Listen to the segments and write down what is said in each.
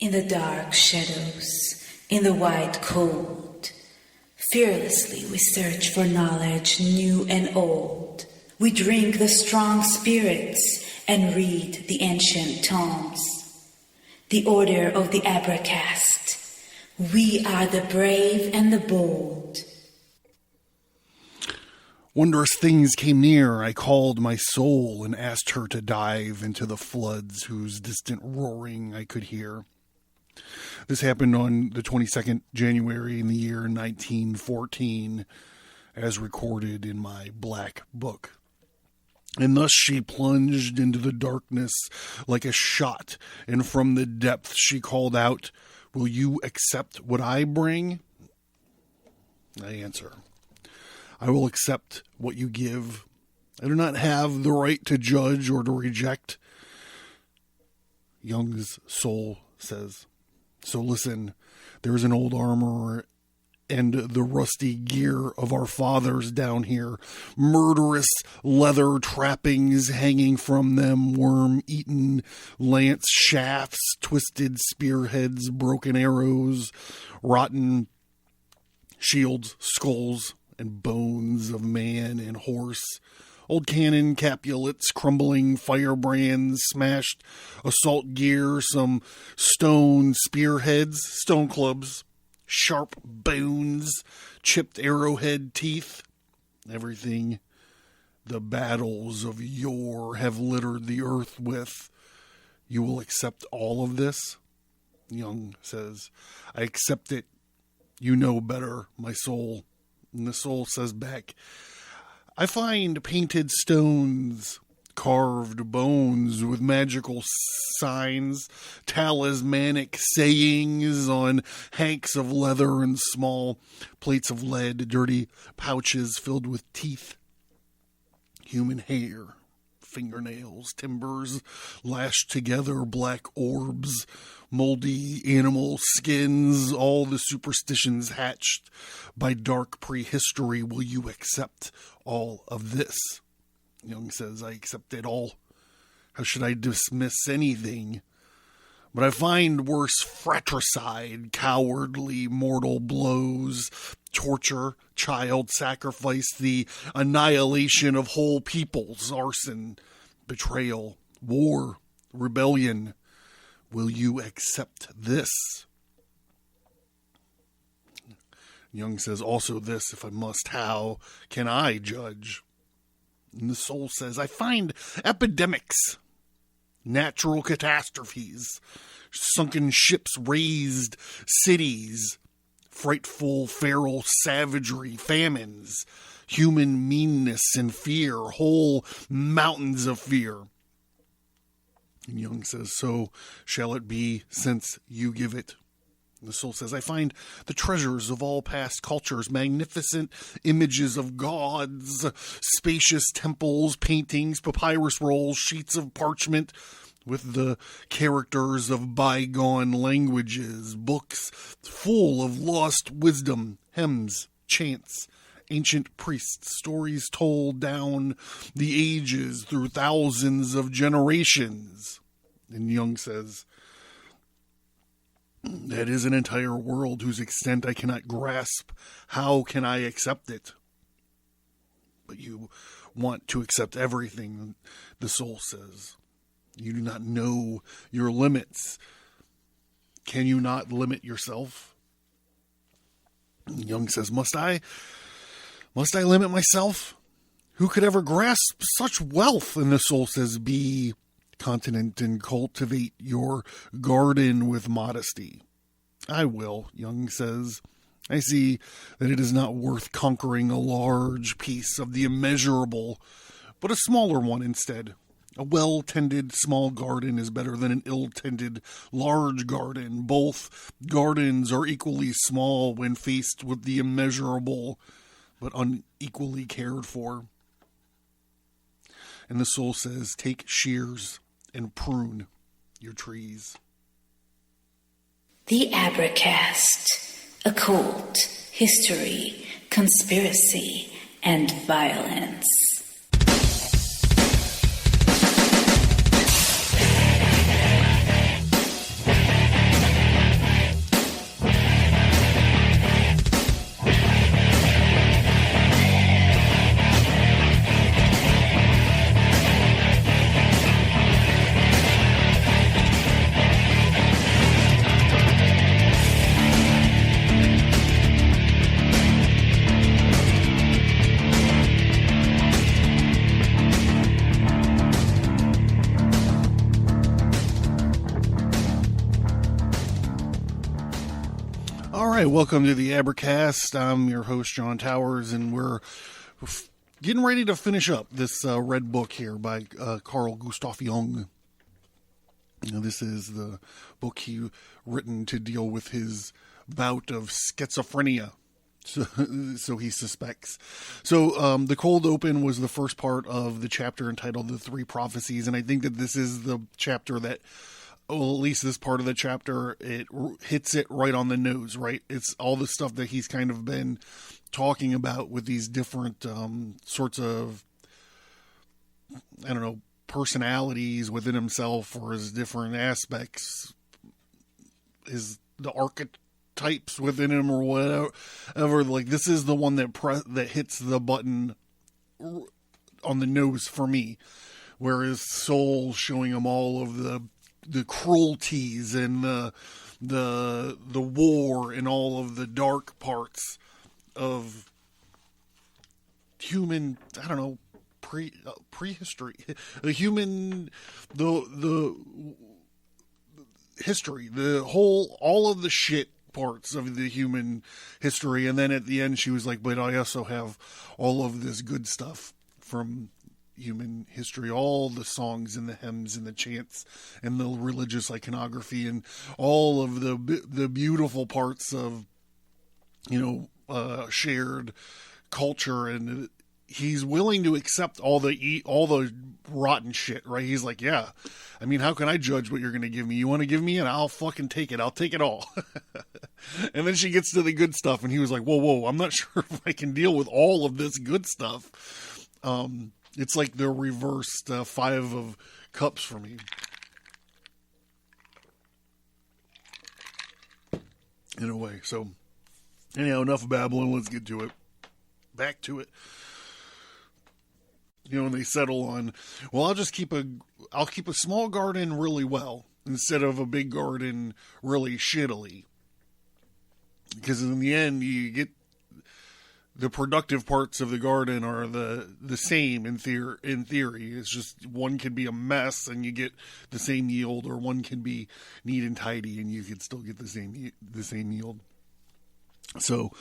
In the dark shadows, in the white cold, fearlessly we search for knowledge new and old. We drink the strong spirits and read the ancient tomes. The order of the Abracast. We are the brave and the bold. Wondrous things came near. I called my soul and asked her to dive into the floods whose distant roaring I could hear. This happened on the 22nd January in the year 1914, as recorded in my black book. And thus she plunged into the darkness like a shot, and from the depth she called out, "Will you accept what I bring?" I answer, "I will accept what you give. I do not have the right to judge or to reject." Jung's soul says, "So listen, there is an old armor and the rusty gear of our fathers down here, murderous leather trappings hanging from them, worm-eaten lance shafts, twisted spearheads, broken arrows, rotten shields, skulls, and bones of man and horse, old cannon, capulets, crumbling firebrands, smashed assault gear, some stone spearheads, stone clubs, sharp bones, chipped arrowhead teeth, everything the battles of yore have littered the earth with. You will accept all of this?" Jung says, "I accept it. You know better, my soul." And the soul says back, "I find painted stones, carved bones with magical signs, talismanic sayings on hanks of leather and small plates of lead, dirty pouches filled with teeth, human hair, fingernails, timbers lashed together, black orbs, moldy animal skins, all the superstitions hatched by dark prehistory. Will you accept all of this?" Jung says, "I accept it all. How should I dismiss anything? But I find worse fratricide, cowardly mortal blows, torture, child sacrifice, the annihilation of whole peoples, arson, betrayal, war, rebellion. Will you accept this?" Jung says, "Also this, if I must, how can I judge?" And the soul says, "I find epidemics, natural catastrophes, sunken ships, razed cities, frightful feral savagery, famines, human meanness and fear, whole mountains of fear." And Jung says, "So shall it be since you give it." The soul says, "I find the treasures of all past cultures, magnificent images of gods, spacious temples, paintings, papyrus rolls, sheets of parchment with the characters of bygone languages, books full of lost wisdom, hymns, chants, ancient priests, stories told down the ages through thousands of generations." And Jung says, "That is an entire world whose extent I cannot grasp. How can I accept it?" "But you want to accept everything," the soul says. "You do not know your limits. Can you not limit yourself?" And Jung says, Must I limit myself? Who could ever grasp such wealth?" And the soul says, "Be continent and cultivate your garden with modesty." "I will," Jung says. "I see that it is not worth conquering a large piece of the immeasurable, but a smaller one instead. A well-tended small garden is better than an ill-tended large garden. Both gardens are equally small when faced with the immeasurable, but unequally cared for." And the soul says, "Take shears and prune your trees." The Abracast. Occult, history, conspiracy, and violence. All right, welcome to the Abracast. I'm your host, John Towers, and we're getting ready to finish up this red book here by Carl Gustav Jung. This is the book he written to deal with his bout of schizophrenia. So he suspects. So the cold open was the first part of the chapter entitled The Three Prophecies, and I think that this is the chapter that, well, at least this part of the chapter, it hits it right on the nose, right? It's all the stuff that he's kind of been talking about with these different sorts of, I don't know, personalities within himself, or his different aspects, the archetypes within him, or whatever. Like, this is the one that hits the button on the nose for me, where his soul showing him all of the cruelties and the war and all of the dark parts of human, I don't know, prehistory, the history, all of the shit parts of the human history. And then at the end she was like, but I also have all of this good stuff from human history, all the songs and the hymns and the chants and the religious iconography and all of the beautiful parts of, shared culture. And he's willing to accept all the rotten shit, right? He's like, yeah, I mean, how can I judge what you're going to give me? You want to give me, and I'll fucking take it. I'll take it all. And then she gets to the good stuff, and he was like, whoa, I'm not sure if I can deal with all of this good stuff. It's like the reversed Five of Cups for me. In a way. So, anyhow, enough babbling. Let's get to it. Back to it. And they settle on, well, I'll keep a small garden really well instead of a big garden really shittily. Because in the end, you get the productive parts of the garden are the same in theory. It's just one can be a mess and you get the same yield, or one can be neat and tidy and you can still get the same yield. So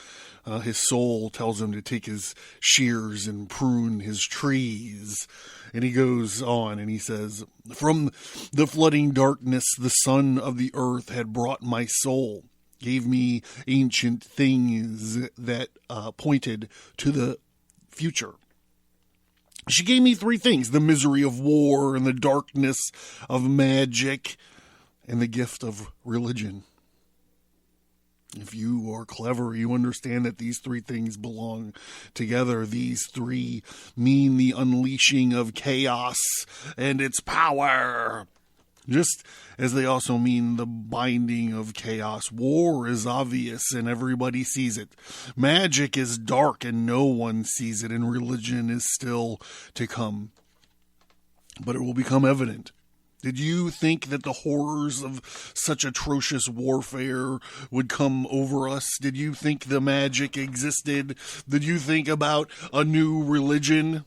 his soul tells him to take his shears and prune his trees. And he goes on and he says, from the flooding darkness, the sun of the earth had brought my soul, gave me ancient things that pointed to the future. She gave me three things: the misery of war and the darkness of magic and the gift of religion. If you are clever, you understand that these three things belong together. These three mean the unleashing of chaos and its power, just as they also mean the binding of chaos. War is obvious and everybody sees it. Magic is dark and no one sees it, and religion is still to come. But it will become evident. Did you think that the horrors of such atrocious warfare would come over us? Did you think the magic existed? Did you think about a new religion?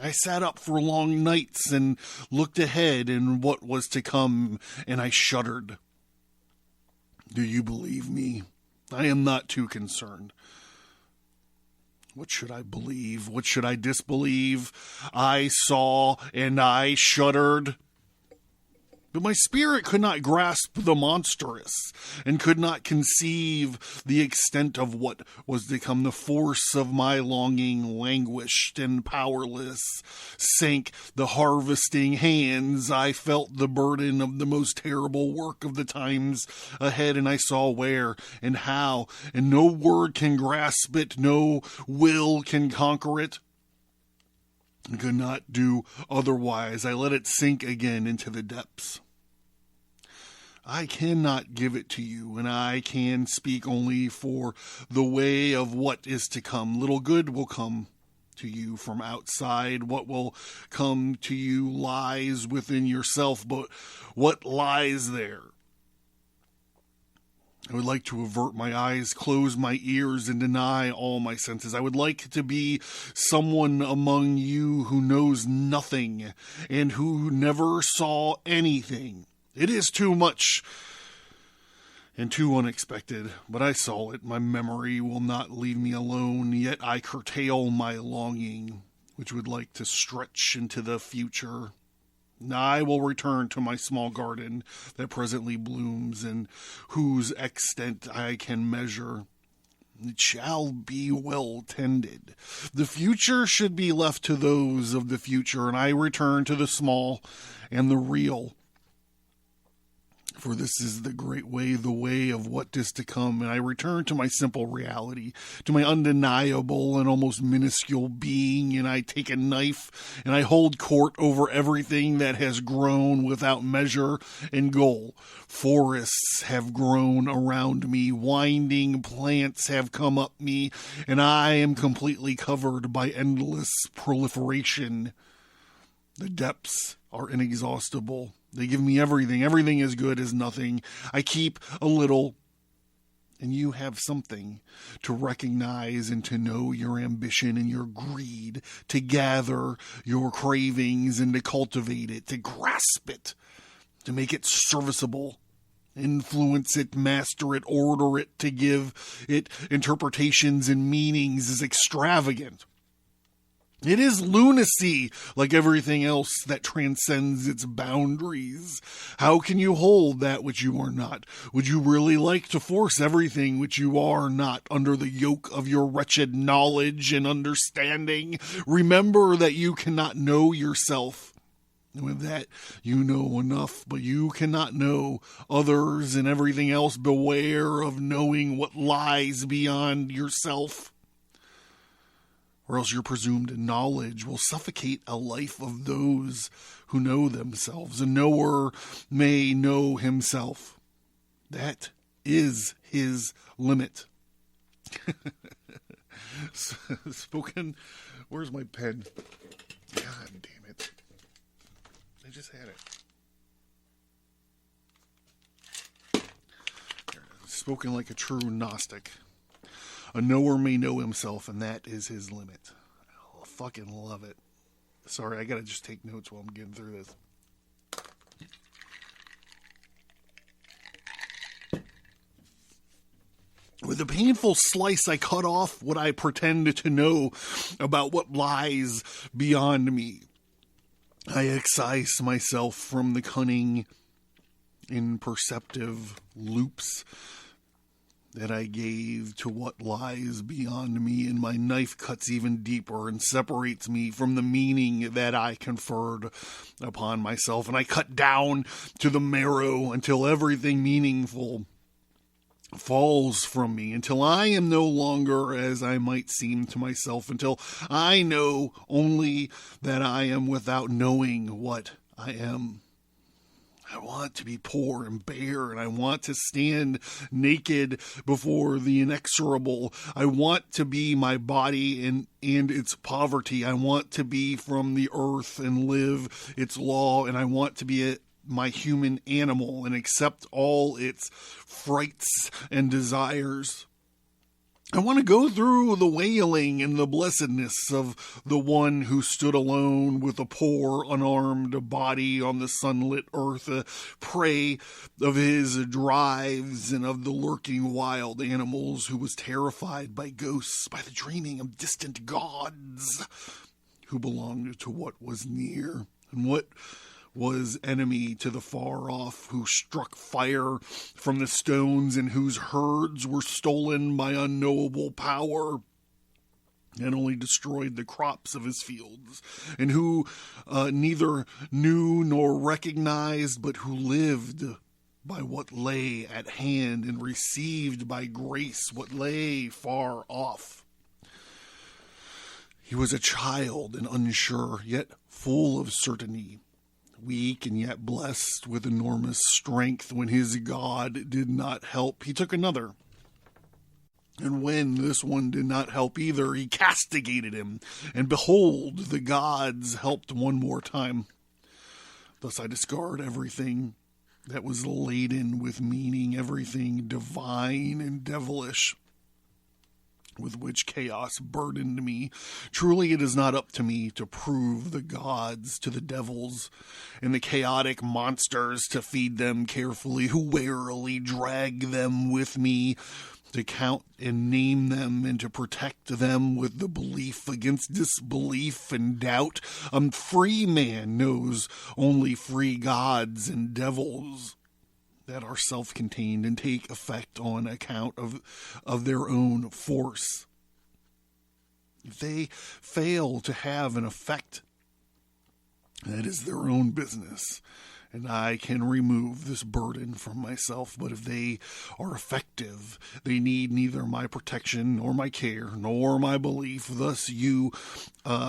I sat up for long nights and looked ahead and what was to come, and I shuddered. Do you believe me? I am not too concerned. What should I believe? What should I disbelieve? I saw and I shuddered. But my spirit could not grasp the monstrous, and could not conceive the extent of what was to come. The force of my longing languished, and powerless sank the harvesting hands. I felt the burden of the most terrible work of the times ahead, and I saw where and how, and no word can grasp it, no will can conquer it. I could not do otherwise. I let it sink again into the depths. I cannot give it to you, and I can speak only for the way of what is to come. Little good will come to you from outside. What will come to you lies within yourself, but what lies there? I would like to avert my eyes, close my ears, and deny all my senses. I would like to be someone among you who knows nothing and who never saw anything. It is too much and too unexpected, but I saw it. My memory will not leave me alone, yet I curtail my longing, which would like to stretch into the future. I will return to my small garden that presently blooms, and whose extent I can measure. It shall be well tended. The future should be left to those of the future, and I return to the small and the real. For this is the great way, the way of what is to come, and I return to my simple reality, to my undeniable and almost minuscule being, and I take a knife, and I hold court over everything that has grown without measure and goal. Forests have grown around me, winding plants have come up me, and I am completely covered by endless proliferation. The depths are inexhaustible. They give me everything. Everything is good as nothing. I keep a little, and you have something to recognize and to know your ambition and your greed, to gather your cravings and to cultivate it, to grasp it, to make it serviceable, influence it, master it, order it, to give it interpretations and meanings is extravagant. It is lunacy, like everything else that transcends its boundaries. How can you hold that which you are not? Would you really like to force everything which you are not under the yoke of your wretched knowledge and understanding? Remember that you cannot know yourself. And with that, you know enough, but you cannot know others, and everything else. Beware of knowing what lies beyond yourself, or else your presumed knowledge will suffocate a life of those who know themselves. A knower may know himself. That is his limit. Spoken. Where's my pen? God damn it. I just had it. Spoken like a true Gnostic. A knower may know himself, and that is his limit. I fucking love it. Sorry, I gotta just take notes while I'm getting through this. With a painful slice, I cut off what I pretend to know about what lies beyond me. I excise myself from the cunning, imperceptive loops that I gave to what lies beyond me, and my knife cuts even deeper and separates me from the meaning that I conferred upon myself, and I cut down to the marrow until everything meaningful falls from me, until I am no longer as I might seem to myself, until I know only that I am without knowing what I am. I want to be poor and bare, and I want to stand naked before the inexorable. I want to be my body and its poverty. I want to be from the earth and live its law, and I want to be my human animal and accept all its frights and desires. I want to go through the wailing and the blessedness of the one who stood alone with a poor, unarmed body on the sunlit earth, a prey of his drives and of the lurking wild animals, who was terrified by ghosts, by the dreaming of distant gods, who belonged to what was near, and what was enemy to the far off, who struck fire from the stones, and whose herds were stolen by unknowable power, and only destroyed the crops of his fields, and who neither knew nor recognized, but who lived by what lay at hand, and received by grace what lay far off. He was a child and unsure, yet full of certainty, weak and yet blessed with enormous strength. When his God did not help, he took another. And when this one did not help either, he castigated him. And behold, the gods helped one more time. Thus I discard everything that was laden with meaning, everything divine and devilish. with which chaos burdened me. Truly, it is not up to me to prove the gods to the devils and the chaotic monsters to feed them carefully, who warily drag them with me to count and name them and to protect them with the belief against disbelief and doubt. A free man knows only free gods and devils that are self-contained and take effect on account of their own force. If they fail to have an effect, that is their own business, and I can remove this burden from myself. But if they are effective, they need neither my protection nor my care nor my belief. Thus you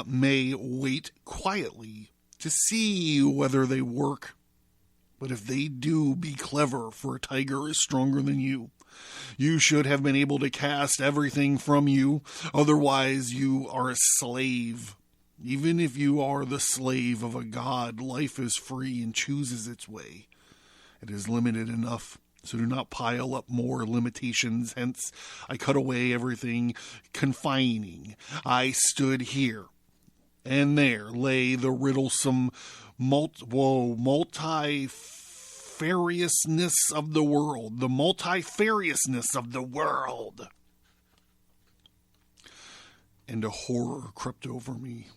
may wait quietly to see whether they work. But if they do, be clever, for a tiger is stronger than you. You should have been able to cast everything from you. Otherwise, you are a slave. Even if you are the slave of a god, life is free and chooses its way. It is limited enough, so do not pile up more limitations. Hence, I cut away everything confining. I stood here, and there lay the riddlesome multifariousness of the world. The multifariousness of the world. And a horror crept over me.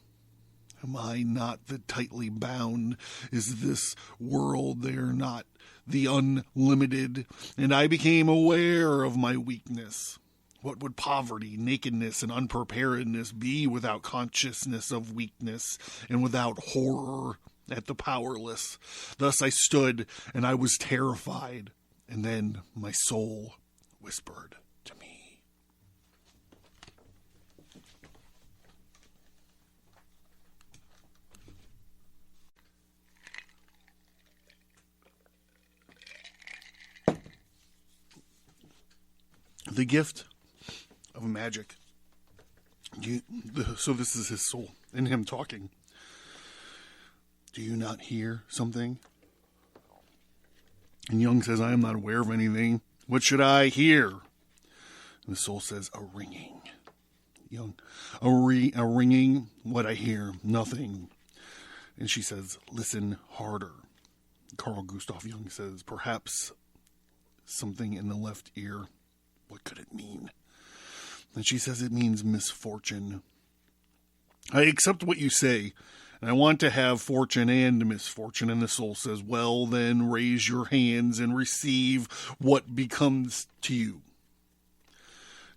Am I not the tightly bound? Is this world there not the unlimited? And I became aware of my weakness. What would poverty, nakedness, and unpreparedness be without consciousness of weakness and without horror at the powerless? Thus I stood, and I was terrified, and then my soul whispered to me. The gift of magic. So this is his soul in him talking. Do you not hear something? And Jung says, I am not aware of anything. What should I hear? And the soul says, a ringing. Jung, a ringing. What I hear, nothing. And she says, listen harder. Carl Gustav Jung says, perhaps something in the left ear. What could it mean? And she says, it means misfortune. I accept what you say, and I want to have fortune and misfortune. And the soul says, well, then raise your hands and receive what becomes to you.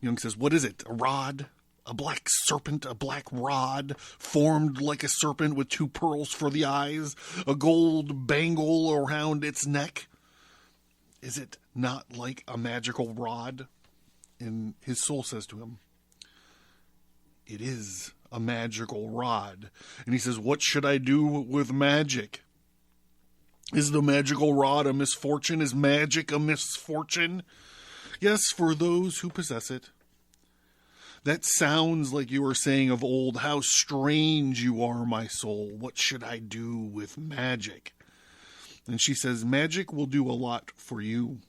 Jung says, what is it? A rod? A black serpent? A black rod formed like a serpent with two pearls for the eyes? A gold bangle around its neck? Is it not like a magical rod? And his soul says to him, it is a magical rod. And he says, what should I do with magic? Is the magical rod a misfortune? Is magic a misfortune? Yes, for those who possess it. That sounds like you are saying of old, how strange you are, my soul. What should I do with magic? And she says, magic will do a lot for you.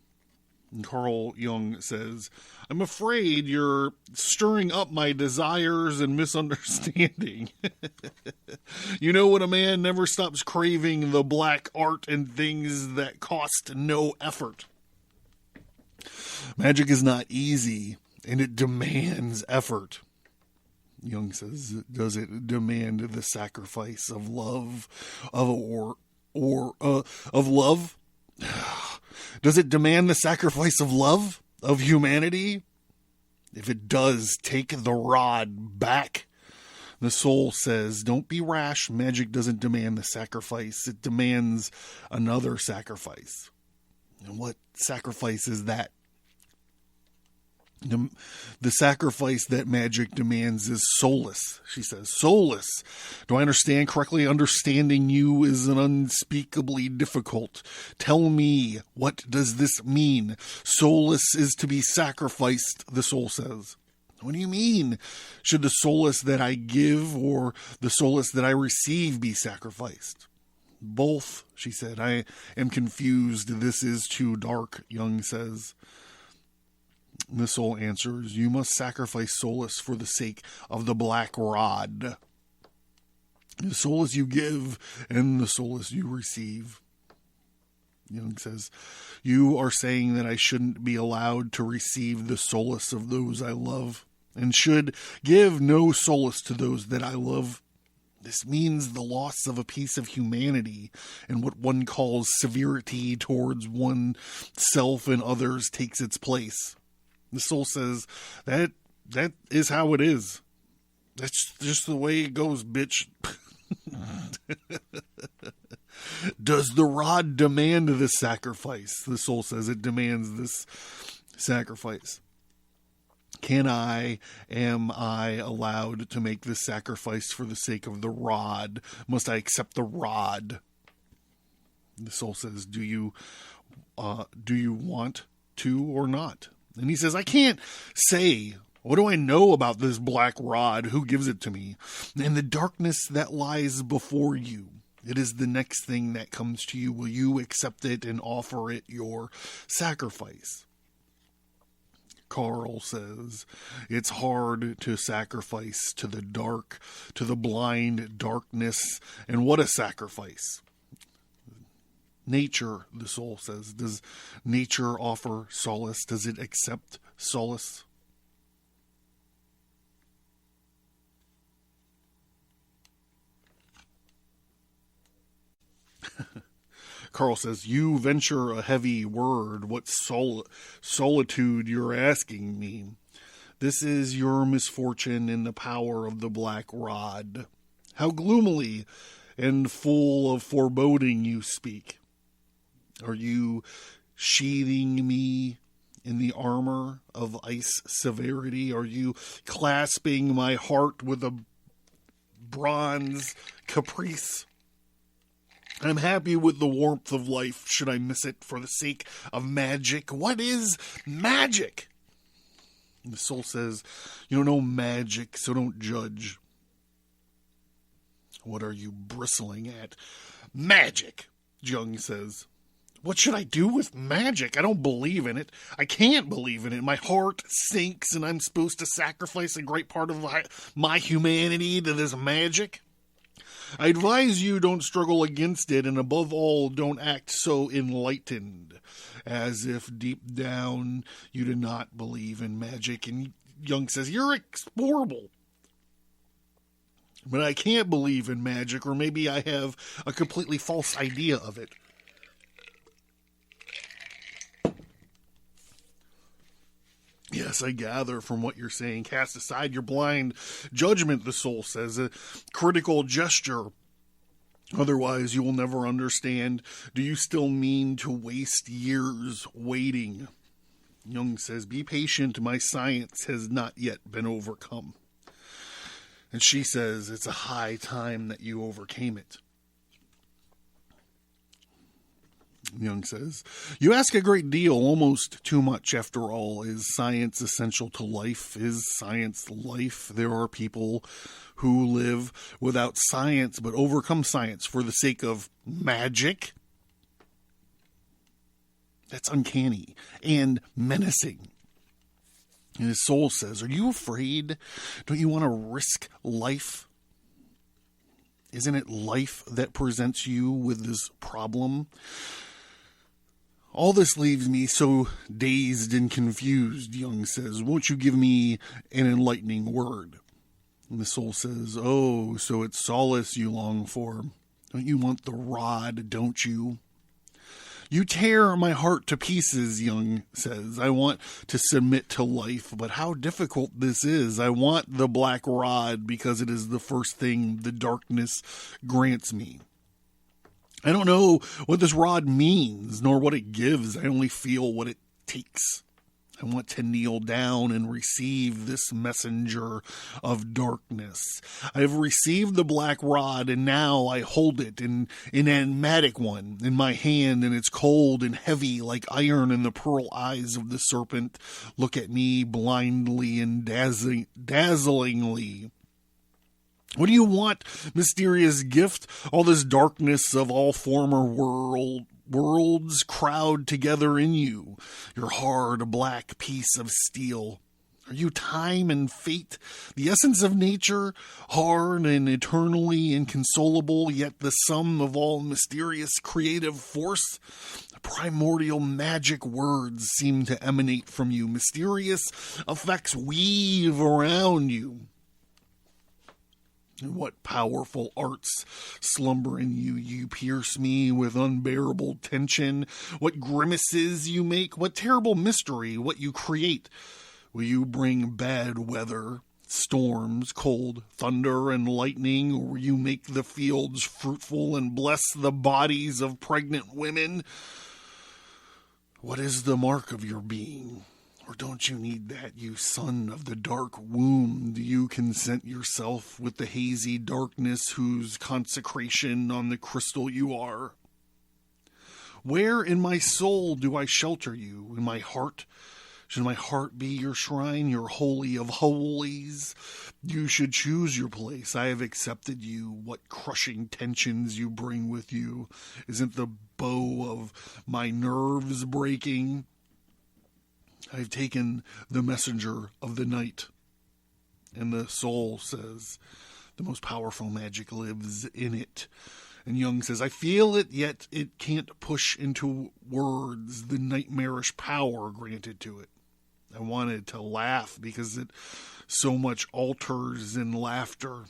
And Carl Jung says, I'm afraid you're stirring up my desires and misunderstanding. You know what, a man never stops craving the black art and things that cost no effort. Magic is not easy, and it demands effort. Jung says, does it demand the sacrifice of love, of love? Does it demand the sacrifice of love, of humanity? If it does, take the rod back. The soul says, don't be rash. Magic doesn't demand the sacrifice. It demands another sacrifice. And what sacrifice is that? The sacrifice that magic demands is solace, she says. Solace. Do I understand correctly? Understanding you is an unspeakably difficult. Tell me, what does this mean? Solace is to be sacrificed, the soul says. What do you mean? Should the solace that I give or the solace that I receive be sacrificed? Both, she said. I am confused. This is too dark, Jung says. The soul answers, you must sacrifice solace for the sake of the black rod. The solace you give and the solace you receive. Jung says, you are saying that I shouldn't be allowed to receive the solace of those I love and should give no solace to those that I love. This means the loss of a piece of humanity and what one calls severity towards oneself and others takes its place. The soul says, that is how it is. That's just the way it goes, bitch. Does the rod demand this sacrifice? The soul says it demands this sacrifice. Am I allowed to make this sacrifice for the sake of the rod? Must I accept the rod? The soul says, do you want to or not? And he says, I can't say. What do I know about this black rod? Who gives it to me? And the darkness that lies before you. It is the next thing that comes to you. Will you accept it and offer it your sacrifice? Carl says, it's hard to sacrifice to the dark, to the blind darkness. And what a sacrifice. Nature, the soul says, does nature offer solace? Does it accept solace? Carl says, you venture a heavy word. What solitude you're asking me. This is your misfortune in the power of the black rod. How gloomily and full of foreboding you speak. Are you sheathing me in the armor of ice severity? Are you clasping my heart with a bronze caprice? I'm happy with the warmth of life. Should I miss it for the sake of magic? What is magic? And the soul says, you don't know magic, so don't judge. What are you bristling at? Magic, Jung says. What should I do with magic? I don't believe in it. I can't believe in it. My heart sinks and I'm supposed to sacrifice a great part of my humanity to this magic. I advise you don't struggle against it, and above all, don't act so enlightened, as if deep down you do not believe in magic. And Jung says, you're explorable. But I can't believe in magic, or maybe I have a completely false idea of it. Yes, I gather from what you're saying. Cast aside your blind judgment, the soul says, a critical gesture. Otherwise, you will never understand. Do you still mean to waste years waiting? Jung says, be patient. My science has not yet been overcome. And she says, it's a high time that you overcame it. Jung says, you ask a great deal, almost too much after all. Is science essential to life? Is science life? There are people who live without science but overcome science for the sake of magic. That's uncanny and menacing. And his soul says, are you afraid? Don't you want to risk life? Isn't it life that presents you with this problem? All this leaves me so dazed and confused, Jung says. Won't you give me an enlightening word? And the soul says, oh, so it's solace you long for. Don't you want the rod, don't you? You tear my heart to pieces, Jung says. I want to submit to life, but how difficult this is. I want the black rod because it is the first thing the darkness grants me. I don't know what this rod means, nor what it gives. I only feel what it takes. I want to kneel down and receive this messenger of darkness. I have received the black rod, and now I hold it, an enigmatic one, in my hand, and it's cold and heavy like iron, and the pearl eyes of the serpent look at me blindly and dazzlingly. What do you want, mysterious gift? All this darkness of all former Worlds crowd together in you, your hard black piece of steel. Are you time and fate, the essence of nature, hard and eternally inconsolable, yet the sum of all mysterious creative force? Primordial magic words seem to emanate from you. Mysterious effects weave around you. And what powerful arts slumber in you. You pierce me with unbearable tension. What grimaces you make. What terrible mystery. What you create. Will you bring bad weather, storms, cold, thunder, and lightning? Or will you make the fields fruitful and bless the bodies of pregnant women? What is the mark of your being? Or don't you need that, you son of the dark womb? Do you consent yourself with the hazy darkness whose consecration on the crystal you are? Where in my soul do I shelter you? In my heart? Should my heart be your shrine, your holy of holies? You should choose your place. I have accepted you. What crushing tensions you bring with you. Isn't the bow of my nerves breaking? I've taken the messenger of the night. And the soul says, the most powerful magic lives in it. And Jung says, I feel it, yet it can't push into words the nightmarish power granted to it. I wanted to laugh because it so much alters in laughter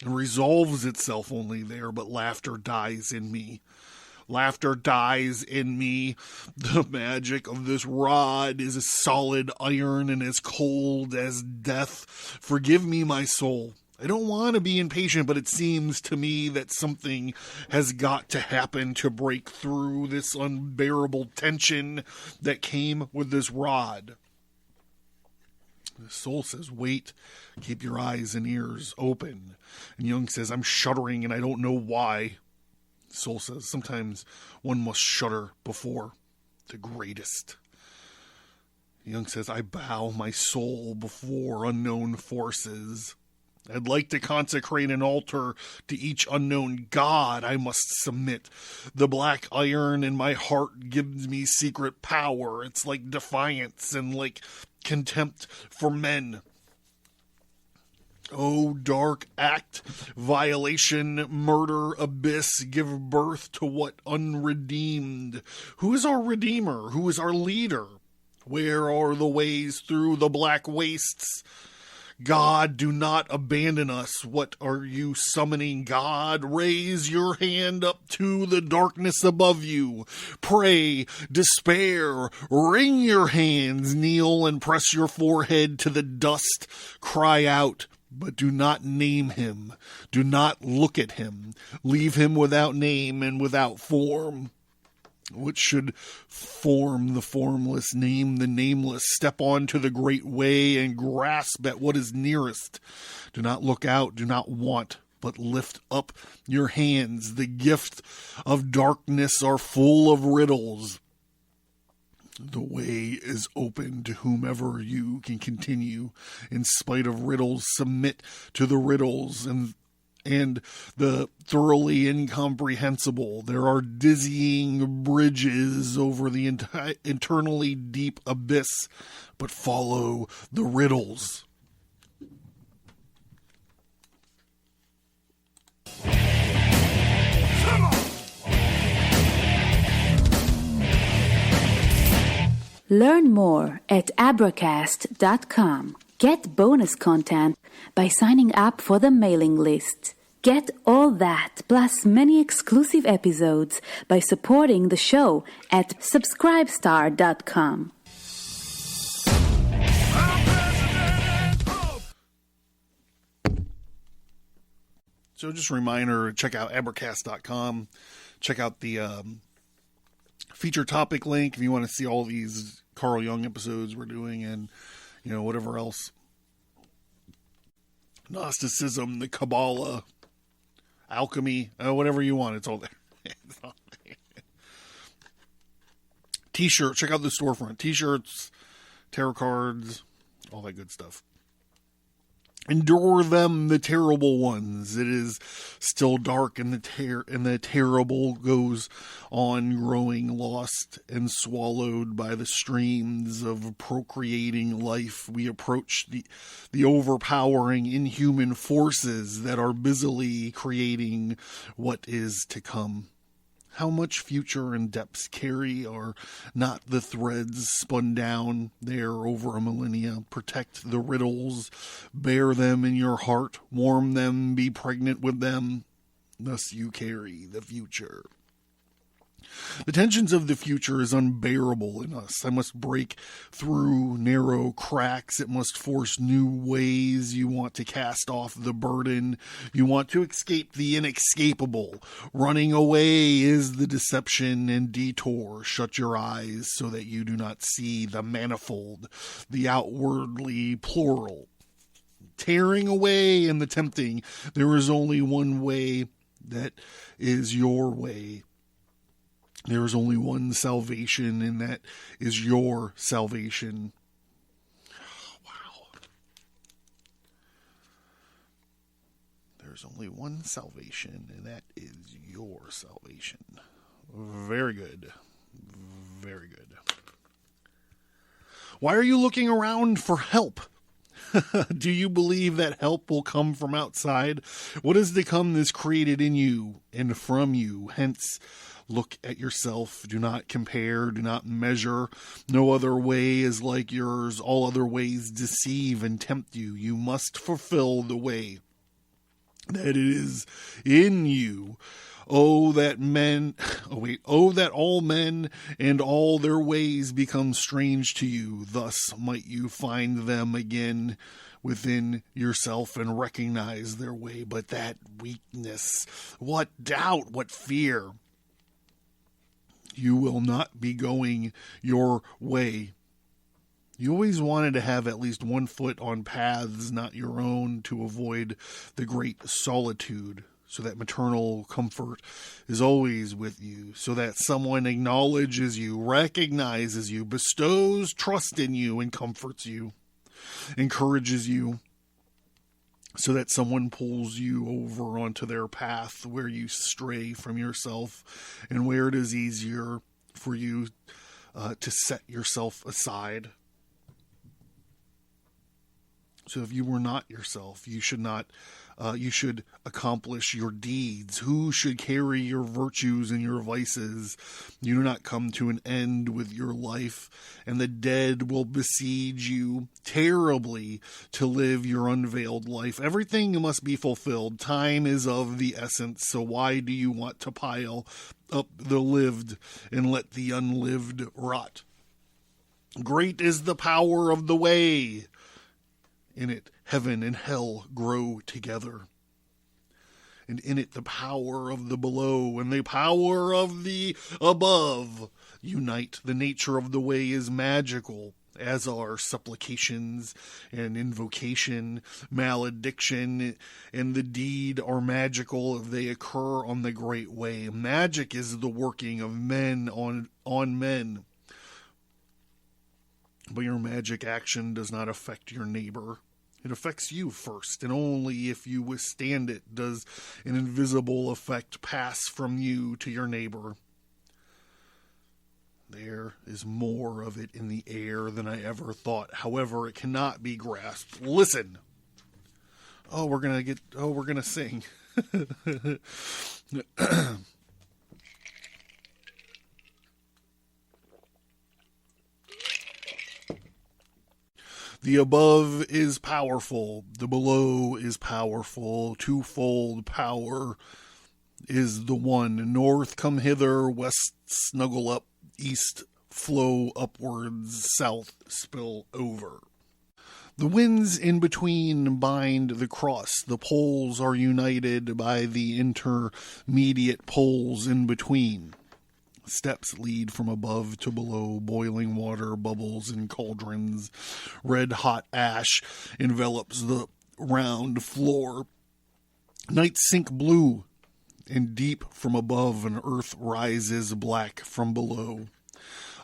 and resolves itself only there, but laughter dies in me. Laughter dies in me. The magic of this rod is as solid iron and as cold as death. Forgive me, my soul. I don't want to be impatient, but it seems to me that something has got to happen to break through this unbearable tension that came with this rod. The soul says, wait, keep your eyes and ears open. And Jung says, I'm shuddering and I don't know why. The soul says, sometimes one must shudder before the greatest. Jung says, I bow my soul before unknown forces. I'd like to consecrate an altar to each unknown god. I must submit. The black iron in my heart gives me secret power. It's like defiance and like contempt for men. Oh, dark act, violation, murder, abyss, give birth to what unredeemed? Who is our redeemer? Who is our leader? Where are the ways through the black wastes? God, do not abandon us. What are you summoning, God? Raise your hand up to the darkness above you. Pray, despair, wring your hands, kneel and press your forehead to the dust. Cry out, but do not name him. Do not look at him. Leave him without name and without form. What should form the formless, name the nameless, step on to the great way and grasp at what is nearest? Do not look out, do not want, but lift up your hands. The gift of darkness are full of riddles. The way is open to whomever you can continue. In spite of riddles, submit to the riddles and the thoroughly incomprehensible. There are dizzying bridges over the eternally deep abyss, but follow the riddles. Learn more at Abracast.com. Get bonus content by signing up for the mailing list. Get all that, plus many exclusive episodes by supporting the show at subscribestar.com. So just a reminder, check out Abracast.com. Check out the feature topic link if you want to see all these Carl Jung episodes we're doing and, whatever else. Gnosticism, the Kabbalah, alchemy, whatever you want, it's all there. T-shirts, check out the storefront. T-shirts, tarot cards, all that good stuff. Endure them, the terrible ones. It is still dark, and the terrible goes on growing, lost and swallowed by the streams of procreating life. We approach the overpowering inhuman forces that are busily creating what is to come. How much future and depths carry are not the threads spun down there over a millennia. Protect the riddles, bear them in your heart, warm them, be pregnant with them. Thus you carry the future. The tensions of the future is unbearable in us. I must break through narrow cracks. It must force new ways. You want to cast off the burden. You want to escape the inescapable. Running away is the deception and detour. Shut your eyes so that you do not see the manifold, the outwardly plural. Tearing away in the tempting, there is only one way that is your way. There is only one salvation, and that is your salvation. Wow. There's only one salvation, and that is your salvation. Very good. Very good. Why are you looking around for help? Do you believe that help will come from outside? What is to come is created in you and from you. Hence, look at yourself. Do not compare. Do not measure. No other way is like yours. All other ways deceive and tempt you. You must fulfill the way that is in you. Oh, that all men and all their ways become strange to you. Thus might you find them again within yourself and recognize their way. But that weakness, what doubt, what fear. You will not be going your way. You always wanted to have at least one foot on paths not your own to avoid the great solitude, so that maternal comfort is always with you, so that someone acknowledges you, recognizes you, bestows trust in you, and comforts you, encourages you, so that someone pulls you over onto their path where you stray from yourself and where it is easier for you to set yourself aside. So if you were not yourself, you should not. You should accomplish your deeds. Who should carry your virtues and your vices? You do not come to an end with your life, and the dead will besiege you terribly to live your unveiled life. Everything must be fulfilled. Time is of the essence, so why do you want to pile up the lived and let the unlived rot? Great is the power of the way. In it, heaven and hell grow together. And in it, the power of the below and the power of the above unite. The nature of the way is magical, as are supplications and invocation, malediction, and the deed are magical if they occur on the great way. Magic is the working of men on men. But your magic action does not affect your neighbor. It affects you first, and only if you withstand it does an invisible effect pass from you to your neighbor. There is more of it in the air than I ever thought. However, it cannot be grasped. Listen. We're gonna sing. The above is powerful, the below is powerful, twofold power is the one. North come hither, west snuggle up, east flow upwards, south spill over. The winds in between bind the cross. The poles are united by the intermediate poles in between. Steps lead from above to below. Boiling water bubbles in cauldrons. Red-hot ash envelops the round floor. Nights sink blue and deep from above, and earth rises black from below.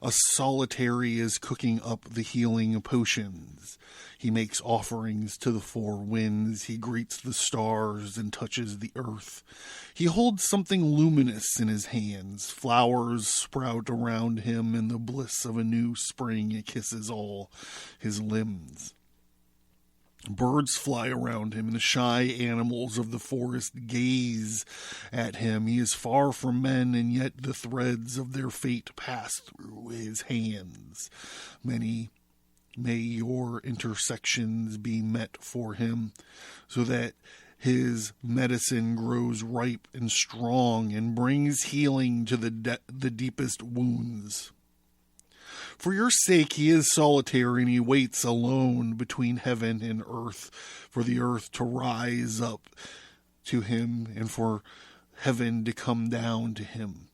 A solitary is cooking up the healing potions. He makes offerings to the four winds. He greets the stars and touches the earth. He holds something luminous in his hands. Flowers sprout around him in the bliss of a new spring. It kisses all his limbs. Birds fly around him, and the shy animals of the forest gaze at him. He is far from men, and yet the threads of their fate pass through his hands. Many may your intersections be met for him, so that his medicine grows ripe and strong and brings healing to the deepest wounds. For your sake he is solitary, and he waits alone between heaven and earth, for the earth to rise up to him and for heaven to come down to him.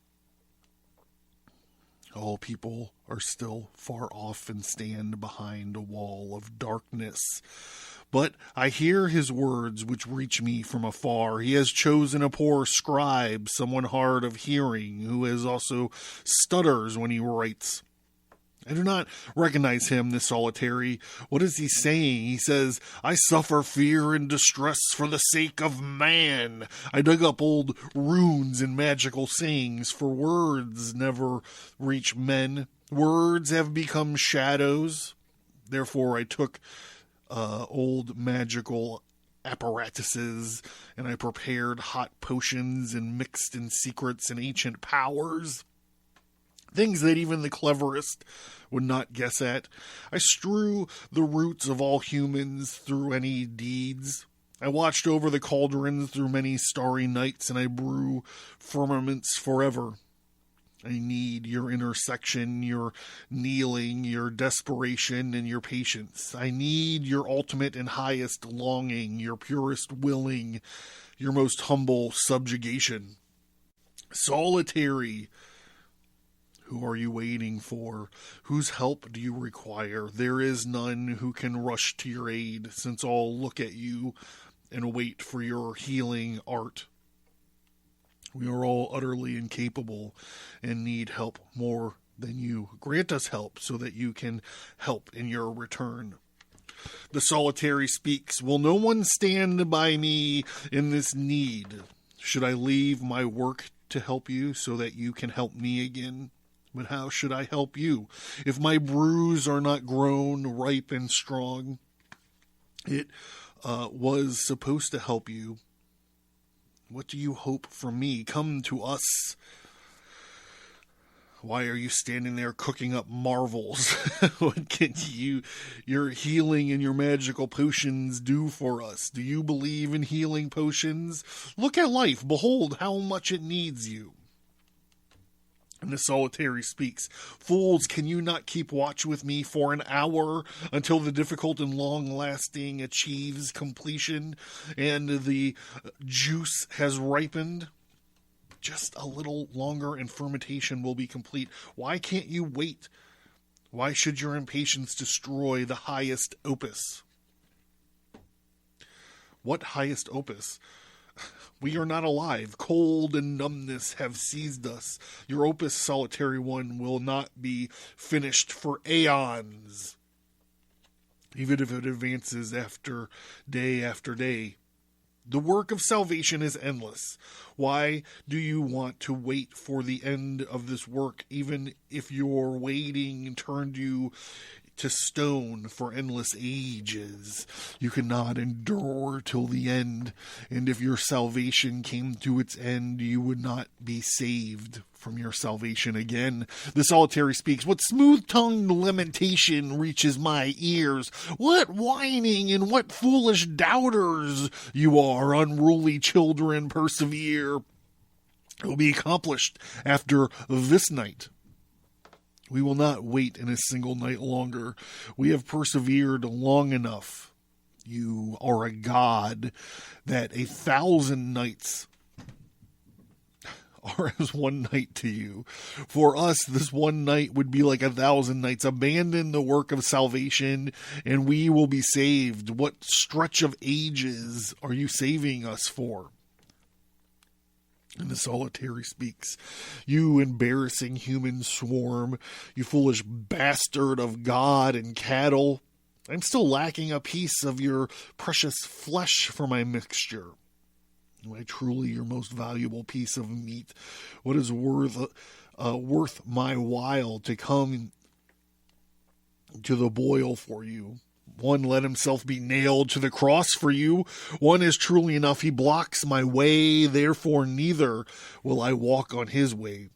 All people are still far off and stand behind a wall of darkness. But I hear his words which reach me from afar. He has chosen a poor scribe, someone hard of hearing, who has also stutters when he writes. I do not recognize him, this solitary. What is he saying? He says, I suffer fear and distress for the sake of man. I dug up old runes and magical sayings, for words never reach men. Words have become shadows. Therefore I took old magical apparatuses, and I prepared hot potions and mixed in secrets and ancient powers. Things that even the cleverest would not guess at. I strew the roots of all humans through any deeds. I watched over the cauldrons through many starry nights, and I brew firmaments forever. I need your intersection, your kneeling, your desperation, and your patience. I need your ultimate and highest longing, your purest willing, your most humble subjugation. Solitary, who are you waiting for? Whose help do you require? There is none who can rush to your aid, since all look at you and wait for your healing art. We are all utterly incapable and need help more than you. Grant us help so that you can help in your return. The solitary speaks, will no one stand by me in this need? Should I leave my work to help you so that you can help me again? But how should I help you if my brews are not grown ripe and strong? It was supposed to help you. What do you hope from me? Come to us. Why are you standing there cooking up marvels? What can your healing and your magical potions do for us? Do you believe in healing potions? Look at life. Behold how much it needs you. And the solitary speaks, fools, can you not keep watch with me for an hour until the difficult and long-lasting achieves completion and the juice has ripened? Just a little longer and fermentation will be complete. Why can't you wait? Why should your impatience destroy the highest opus? What highest opus? We are not alive. Cold and numbness have seized us. Your opus, solitary one, will not be finished for aeons, even if it advances after day. The work of salvation is endless. Why do you want to wait for the end of this work, even if your waiting turned you to stone for endless ages? You cannot endure till the end, and if your salvation came to its end, you would not be saved from your salvation again. The solitary speaks, what smooth-tongued lamentation reaches my ears? What whining and what foolish doubters you are, unruly children, persevere. It will be accomplished after this night. We will not wait in a single night longer. We have persevered long enough. You are a god that 1,000 nights are as one night to you. For us, this one night would be like 1,000 nights. Abandon the work of salvation, and we will be saved. What stretch of ages are you saving us for? And the solitary speaks. You embarrassing human swarm, you foolish bastard of God and cattle, I'm still lacking a piece of your precious flesh for my mixture. Am I truly your most valuable piece of meat? What is worth my while to come to the boil for you? One let himself be nailed to the cross for you. One is truly enough. He blocks my way, therefore neither will I walk on his way,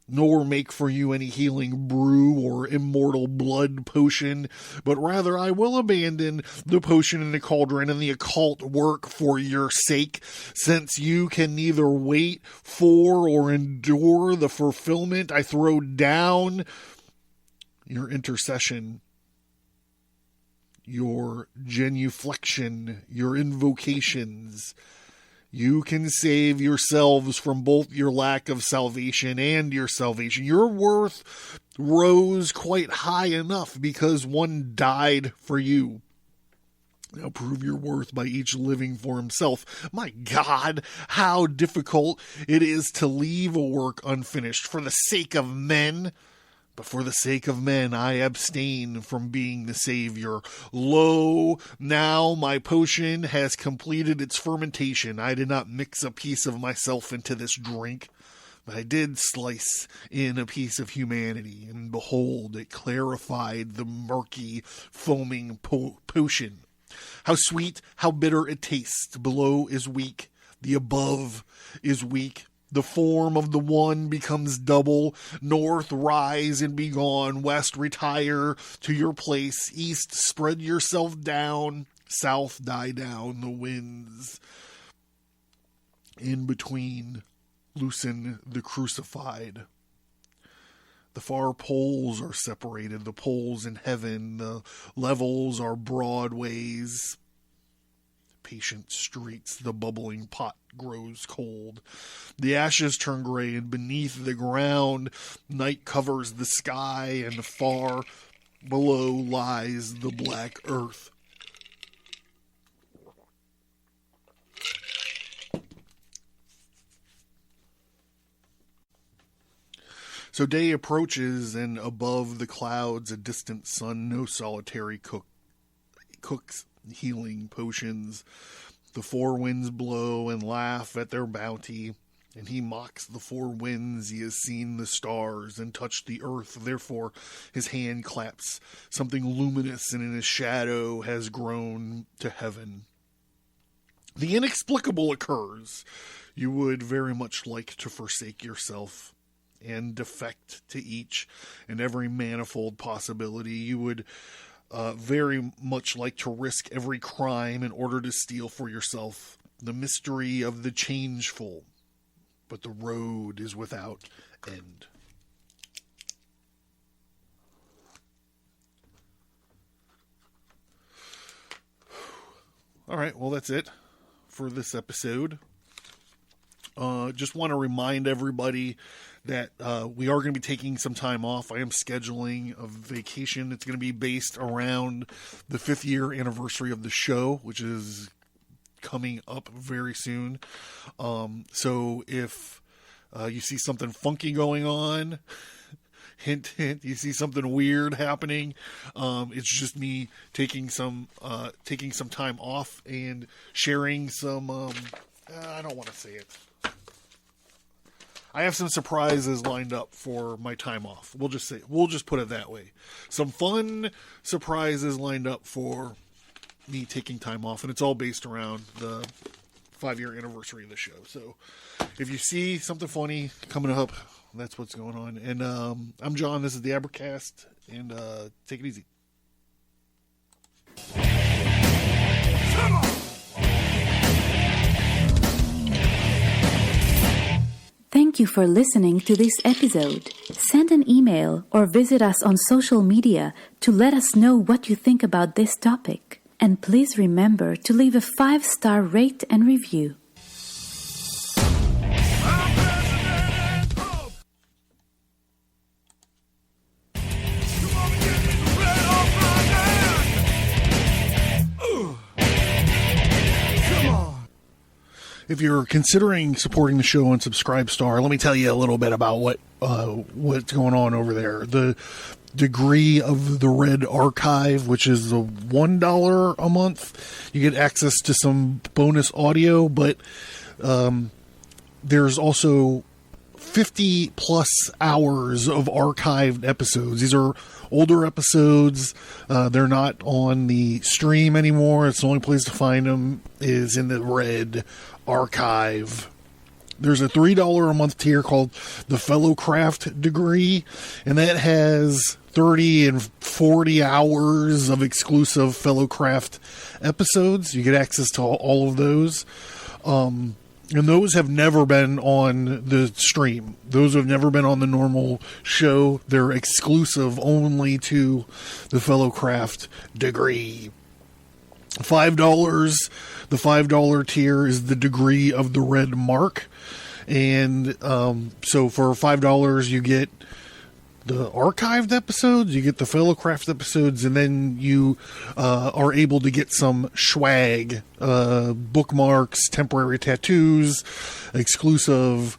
nor make for you any healing brew or immortal blood potion, but rather I will abandon the potion in the cauldron and the occult work for your sake, since you can neither wait for or endure the fulfillment. I throw down your intercession, your genuflection, your invocations. You can save yourselves from both your lack of salvation and your salvation. Your worth rose quite high enough because one died for you. Now prove your worth by each living for himself. My God, how difficult it is to leave a work unfinished for the sake of men. But for the sake of men, I abstain from being the Savior. Lo, now my potion has completed its fermentation. I did not mix a piece of myself into this drink, but I did slice in a piece of humanity. And behold, it clarified the murky, foaming potion. How sweet, how bitter it tastes. Below is weak, the above is weak. The form of the one becomes double. North, rise and be gone. West, retire to your place. East, spread yourself down. South, die down the winds. In between, loosen the crucified. The far poles are separated. The poles in heaven. The levels are broad ways. Patient streets, the bubbling pot grows cold. The ashes turn gray, and beneath the ground, night covers the sky, and far below lies the black earth. So day approaches, and above the clouds, a distant sun, no solitary cooks healing potions. The four winds blow and laugh at their bounty, and he mocks the four winds. He has seen the stars and touched the earth. Therefore his hand claps. Something luminous and in his shadow has grown to heaven. The inexplicable occurs. You would very much like to forsake yourself and defect to each and every manifold possibility. You would very much like to risk every crime in order to steal for yourself the mystery of the changeful, but the road is without end. All right, well, that's it for this episode. Just want to remind everybody that we are going to be taking some time off. I am scheduling a vacation. It's going to be based around the 5th year anniversary of the show, which is coming up very soon. So if you see something funky going on, hint, hint, you see something weird happening, it's just me taking some time off and sharing some, I don't want to say it. I have some surprises lined up for my time off. We'll just put it that way. Some fun surprises lined up for me taking time off, and it's all based around the 5-year anniversary of the show. So if you see something funny coming up, that's what's going on. And I'm John. This is the Abracast, and take it easy. Thank you for listening to this episode. Send an email or visit us on social media to let us know what you think about this topic. And please remember to leave a 5-star rate and review. If you're considering supporting the show on Subscribestar, let me tell you a little bit about what's going on over there. The Degree of the Red Archive, which is the $1 a month. You get access to some bonus audio, but there's also 50 plus hours of archived episodes. These are older episodes. They're not on the stream anymore. It's the only place to find them is in the Red Archive. There's a $3 a month tier called the Fellowcraft Degree, and that has 30 and 40 hours of exclusive Fellowcraft episodes. You get access to all of those. And those have never been on the stream. Those have never been on the normal show. They're exclusive only to the Fellowcraft Degree. $5. The $5 tier is the Degree of the Red Mark. And so for $5, you get the archived episodes, you get the Fellowcraft episodes, and then you are able to get some swag, bookmarks, temporary tattoos, exclusive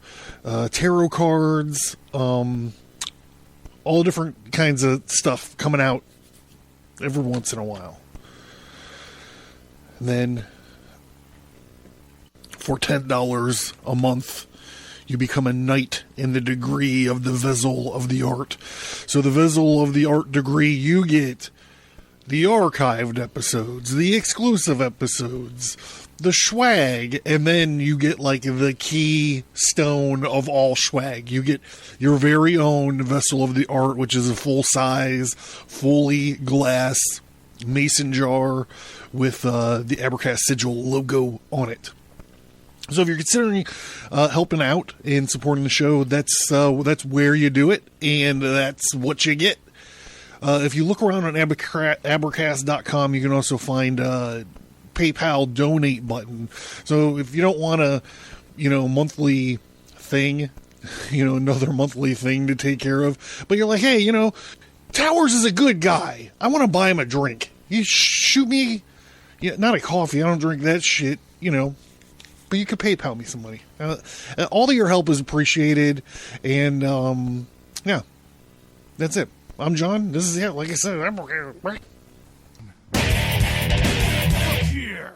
tarot cards, all different kinds of stuff coming out every once in a while. And then for $10 a month, you become a knight in the Degree of the Vessel of the Art. So the Vessel of the Art degree, you get the archived episodes, the exclusive episodes, the swag, and then you get like the keystone of all swag. You get your very own Vessel of the Art, which is a full-size, fully glass mason jar with the Abracast sigil logo on it. So if you're considering helping out and supporting the show, that's where you do it, and that's what you get. If you look around on Abracast.com, you can also find a PayPal donate button. So if you don't want a, monthly thing, another monthly thing to take care of, but you're like, hey, Towers is a good guy. I want to buy him a drink. You shoot me, not a coffee. I don't drink that shit, but you could PayPal me some money. All of your help is appreciated. And, yeah, that's it. I'm John. This is it. Like I said, I'm okay. Look here.